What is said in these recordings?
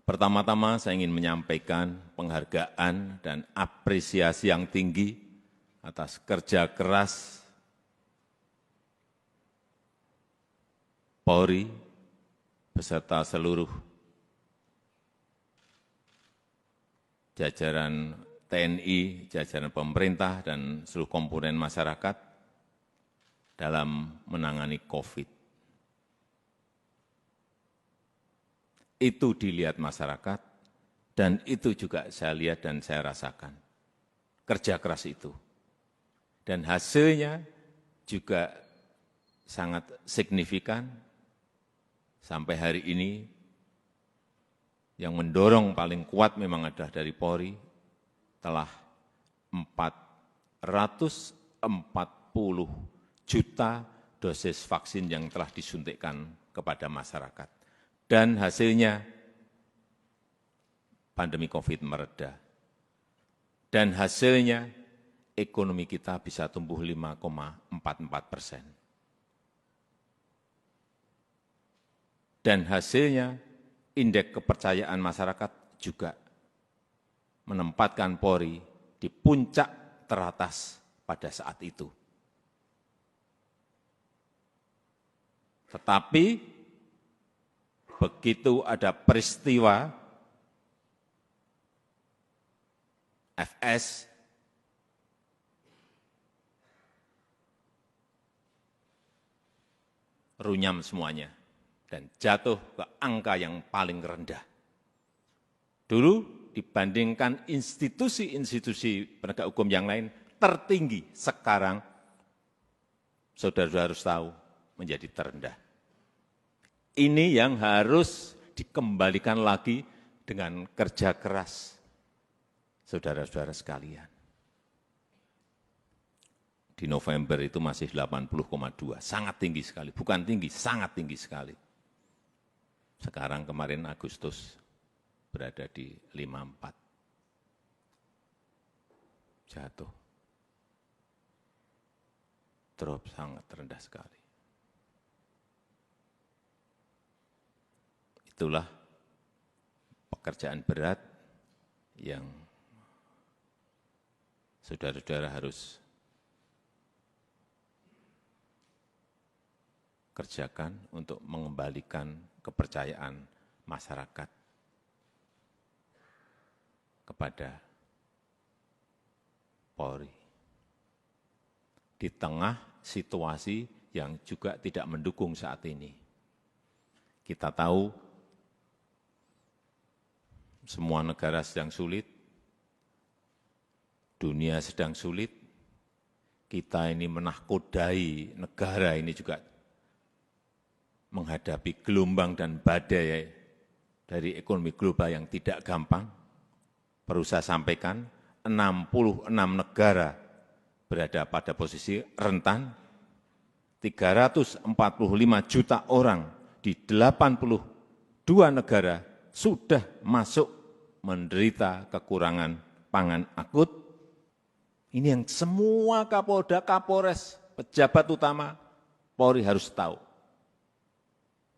Pertama-tama saya ingin menyampaikan penghargaan dan apresiasi yang tinggi atas kerja keras Polri beserta seluruh jajaran TNI, jajaran pemerintah, dan seluruh komponen masyarakat dalam menangani COVID. Itu dilihat masyarakat, dan itu juga saya lihat dan saya rasakan. Kerja keras itu. Dan hasilnya juga sangat signifikan. Sampai hari ini, yang mendorong paling kuat memang adalah dari Polri, telah 440 juta dosis vaksin yang telah disuntikkan kepada masyarakat. Dan hasilnya pandemi COVID mereda. Dan hasilnya ekonomi kita bisa tumbuh 5,44%. Dan hasilnya indeks kepercayaan masyarakat juga menempatkan Polri di puncak teratas pada saat itu. Tetapi begitu ada peristiwa FS, runyam semuanya dan jatuh ke angka yang paling rendah. Dulu dibandingkan institusi-institusi penegak hukum yang lain tertinggi, sekarang saudara-saudara harus tahu menjadi terendah. Ini yang harus dikembalikan lagi dengan kerja keras saudara-saudara sekalian. Di November itu masih 80,2, sangat tinggi sekali, bukan tinggi, sangat tinggi sekali. Sekarang kemarin Agustus berada di 54. Jatuh. Drop sangat rendah sekali. Itulah pekerjaan berat yang saudara-saudara harus kerjakan untuk mengembalikan kepercayaan masyarakat kepada Polri. Di tengah situasi yang juga tidak mendukung saat ini. Kita tahu semua negara sedang sulit, dunia sedang sulit, kita ini menahkodai negara ini juga menghadapi gelombang dan badai dari ekonomi global yang tidak gampang. Perlu saya sampaikan, 66 negara berada pada posisi rentan, 345 juta orang di 82 negara sudah masuk menderita kekurangan pangan akut. Ini yang semua Kapolda, Kapolres, pejabat utama Polri harus tahu.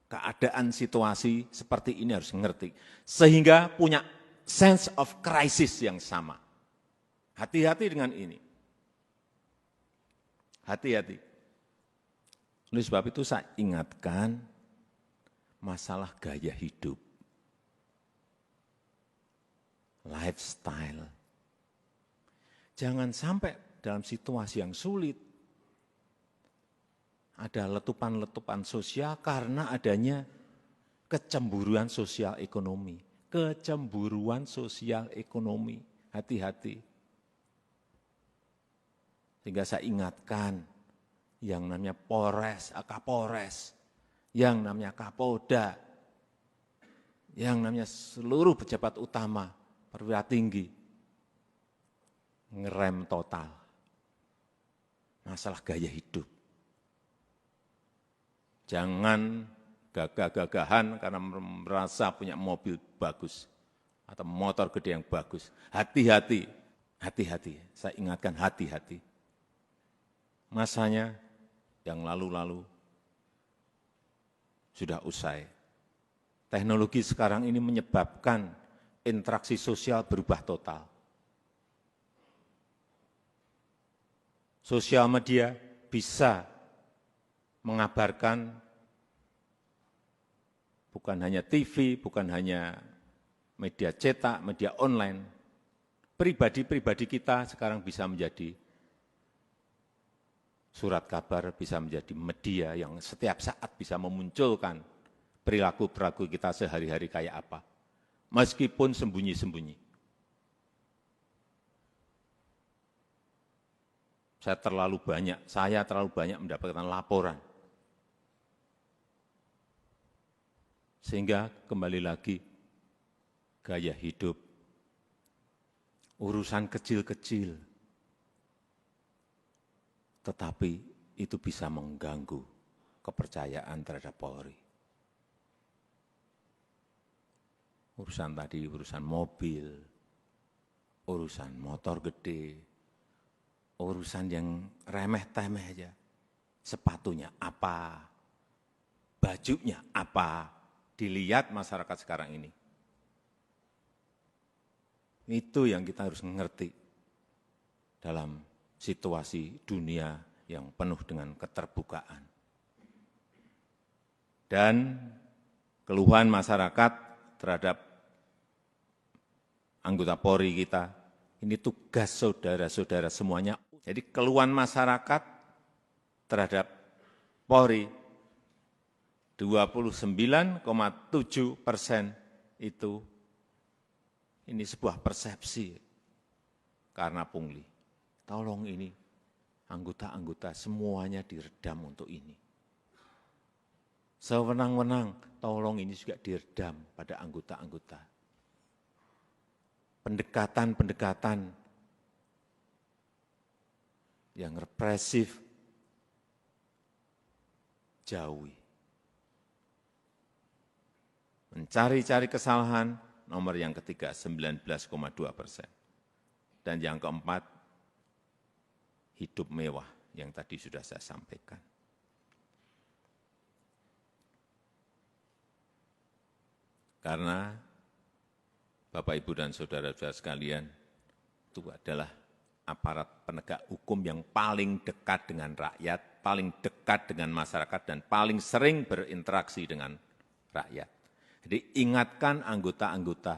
Keadaan situasi seperti ini harus mengerti. Sehingga punya sense of crisis yang sama. Hati-hati dengan ini. Hati-hati. Oleh sebab itu saya ingatkan masalah gaya hidup. Lifestyle. Jangan sampai dalam situasi yang sulit, ada letupan-letupan sosial karena adanya kecemburuan sosial ekonomi. Kecemburuan sosial ekonomi. Hati-hati. Sehingga saya ingatkan yang namanya Polres, Kapolres, yang namanya Kapolda, yang namanya seluruh pejabat utama, perwira tinggi, ngerem total. Masalah gaya hidup. Jangan gagah-gagahan karena merasa punya mobil bagus atau motor gede yang bagus. Hati-hati, hati-hati. Saya ingatkan hati-hati. Masanya yang lalu-lalu sudah usai. teknologi sekarang ini menyebabkan interaksi sosial berubah total. Sosial media bisa mengabarkan bukan hanya TV, bukan hanya media cetak, media online. Pribadi-pribadi kita sekarang bisa menjadi surat kabar, bisa menjadi media yang setiap saat bisa memunculkan perilaku-perilaku kita sehari-hari kayak apa. Meskipun sembunyi-sembunyi. Saya terlalu banyak mendapatkan laporan. Sehingga kembali lagi, gaya hidup, urusan kecil-kecil, tetapi itu bisa mengganggu kepercayaan terhadap Polri. Urusan tadi, urusan mobil, urusan motor gede, urusan yang remeh-temeh aja. Sepatunya apa, bajunya apa, dilihat masyarakat sekarang ini. Itu yang kita harus mengerti dalam situasi dunia yang penuh dengan keterbukaan. Dan keluhan masyarakat terhadap anggota Polri kita, ini tugas saudara-saudara semuanya. Jadi keluhan masyarakat terhadap Polri 29,7% itu ini sebuah persepsi karena pungli. Tolong ini anggota-anggota semuanya diredam untuk ini. Sewenang-wenang, tolong ini juga diredam pada anggota-anggota. Pendekatan-pendekatan yang represif, jauhi. Mencari-cari kesalahan, nomor yang ketiga 19,2%. Dan yang keempat, hidup mewah yang tadi sudah saya sampaikan. Karena Bapak, Ibu, dan saudara-saudara sekalian, itu adalah aparat penegak hukum yang paling dekat dengan rakyat, paling dekat dengan masyarakat, dan paling sering berinteraksi dengan rakyat. Jadi ingatkan anggota-anggota,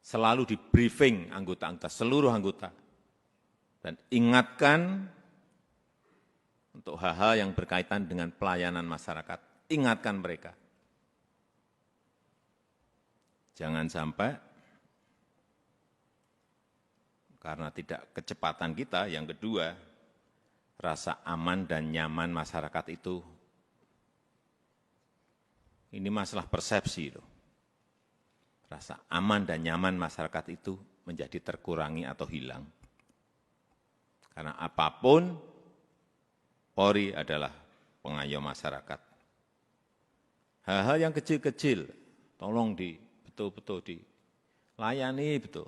selalu di briefing anggota-anggota, seluruh anggota, dan ingatkan untuk hal-hal yang berkaitan dengan pelayanan masyarakat, ingatkan mereka. Jangan sampai karena tidak kecepatan kita, yang kedua, rasa aman dan nyaman masyarakat itu, ini masalah persepsi loh. Rasa aman dan nyaman masyarakat itu menjadi terkurangi atau hilang. Karena apapun, Polri adalah pengayom masyarakat. Hal-hal yang kecil-kecil, tolong betul-betul dilayani betul.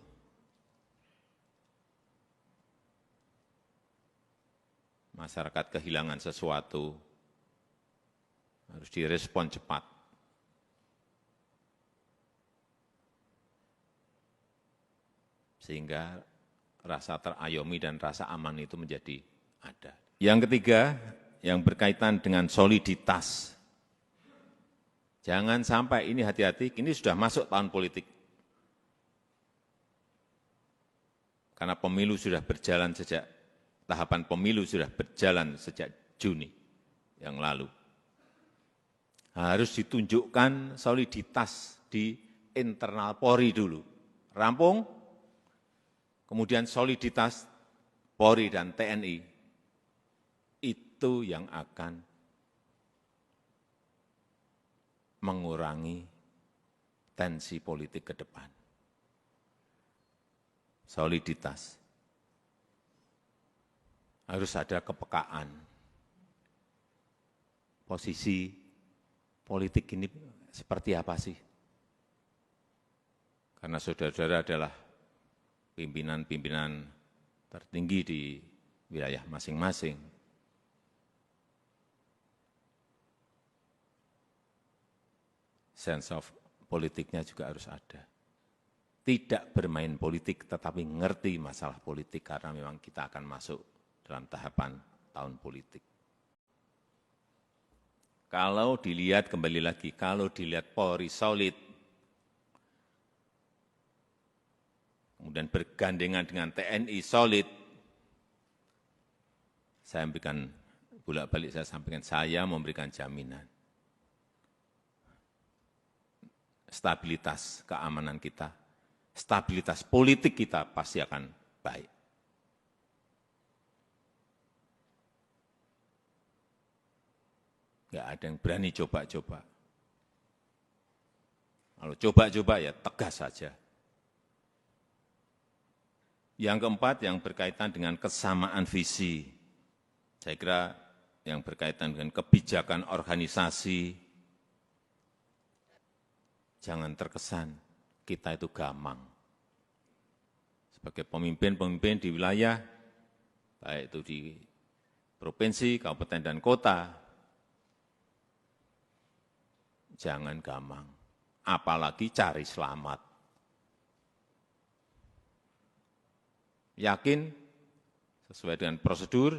Masyarakat kehilangan sesuatu, harus direspon cepat. Sehingga rasa terayomi dan rasa aman itu menjadi ada. Yang ketiga, yang berkaitan dengan soliditas. Jangan sampai ini, hati-hati, ini sudah masuk tahun politik. Karena pemilu sudah berjalan tahapan pemilu sudah berjalan sejak Juni yang lalu. Harus ditunjukkan soliditas di internal Polri dulu. Rampung, kemudian soliditas Polri dan TNI. Itu yang akan mengurangi tensi politik ke depan. Soliditas. Harus ada kepekaan. Posisi politik ini seperti apa sih? Karena saudara-saudara adalah pimpinan-pimpinan tertinggi di wilayah masing-masing. sense of politiknya juga harus ada. Tidak bermain politik, tetapi ngerti masalah politik, karena memang kita akan masuk dalam tahapan tahun politik. Kalau dilihat, kembali lagi, kalau dilihat Polri solid, kemudian bergandengan dengan TNI solid, saya memberikan, bolak-balik saya sampaikan, saya memberikan jaminan. Stabilitas keamanan kita, stabilitas politik kita pasti akan baik. Enggak ada yang berani coba-coba. Kalau coba-coba ya tegas saja. Yang keempat, yang berkaitan dengan kesamaan visi. Saya kira yang berkaitan dengan kebijakan organisasi, jangan terkesan kita itu gamang. Sebagai pemimpin-pemimpin di wilayah, baik itu di provinsi, kabupaten, dan kota, jangan gamang, apalagi cari selamat. Yakin sesuai dengan prosedur,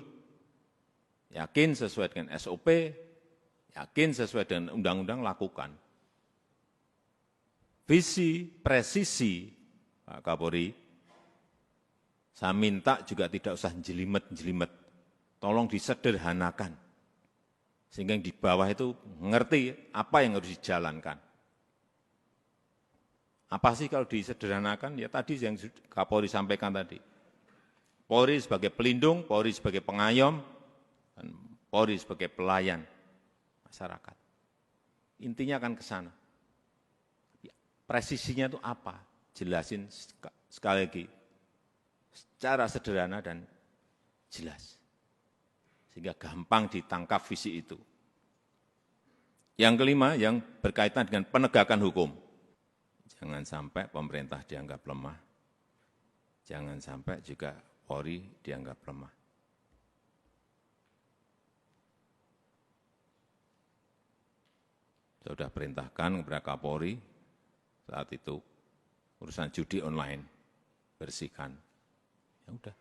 yakin sesuai dengan SOP, yakin sesuai dengan undang-undang, lakukan. Visi, presisi, Pak Kapolri, saya minta juga tidak usah jelimet-jelimet, tolong disederhanakan. Sehingga yang di bawah itu mengerti apa yang harus dijalankan. Apa sih kalau disederhanakan? Ya tadi yang Kapolri sampaikan tadi. Polri sebagai pelindung, Polri sebagai pengayom, dan Polri sebagai pelayan masyarakat. Intinya akan ke sana. Presisinya itu apa? Jelasin sekali lagi, secara sederhana dan jelas. Sehingga gampang ditangkap visi itu. Yang kelima, yang berkaitan dengan penegakan hukum. Jangan sampai pemerintah dianggap lemah. Jangan sampai juga Polri dianggap lemah. Saya sudah perintahkan kepada Kapolri saat itu urusan judi online, bersihkan. Ya udah.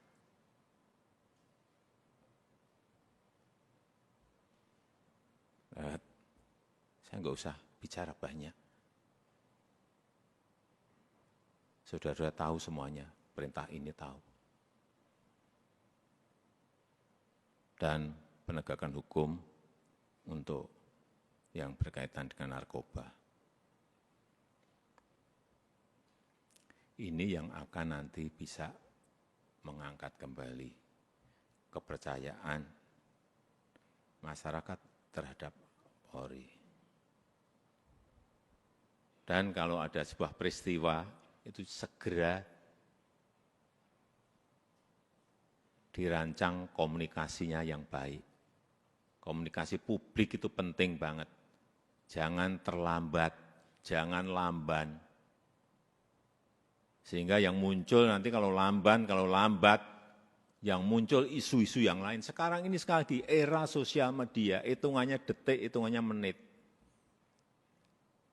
Saya enggak usah bicara banyak. Saudara tahu semuanya, perintah ini tahu. Dan penegakan hukum untuk yang berkaitan dengan narkoba. Ini yang akan nanti bisa mengangkat kembali kepercayaan masyarakat terhadap Polri. Dan kalau ada sebuah peristiwa, itu segera dirancang komunikasinya yang baik. Komunikasi publik itu penting banget. Jangan terlambat, jangan lamban. Sehingga yang muncul nanti kalau lambat, yang muncul isu-isu yang lain. Sekarang ini sekali lagi era sosial media, hitungannya detik, hitungannya menit.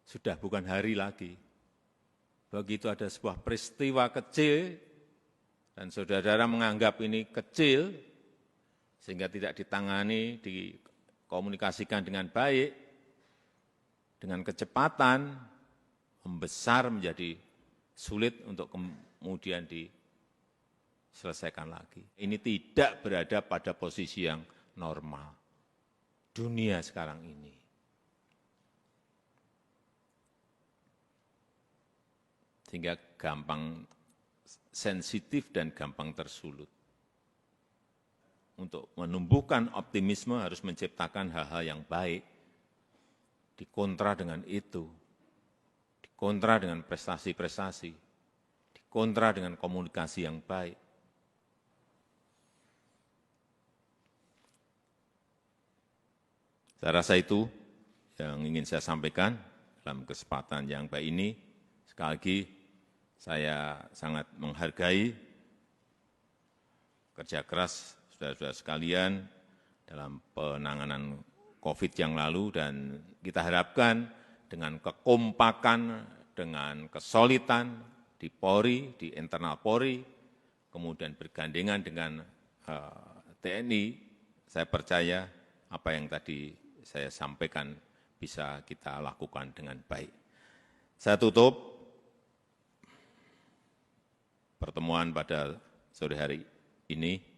Sudah bukan hari lagi. Begitu ada sebuah peristiwa kecil, dan saudara-saudara menganggap ini kecil, sehingga tidak ditangani, dikomunikasikan dengan baik, dengan kecepatan, membesar menjadi sulit untuk kemudian diselesaikan lagi. Ini tidak berada pada posisi yang normal. Dunia sekarang ini. Sehingga gampang sensitif dan gampang tersulut. Untuk menumbuhkan optimisme harus menciptakan hal-hal yang baik. Dikontra dengan itu. Dikontra dengan prestasi-prestasi. Dikontra dengan komunikasi yang baik. Saya rasa itu yang ingin saya sampaikan dalam kesempatan yang baik ini. Sekali lagi, saya sangat menghargai kerja keras saudara-saudara sekalian dalam penanganan COVID yang lalu, dan kita harapkan dengan kekompakan, dengan kesolidan di Polri, di internal Polri, kemudian bergandengan dengan TNI, saya percaya apa yang tadi saya sampaikan bisa kita lakukan dengan baik. Saya tutup pertemuan pada sore hari ini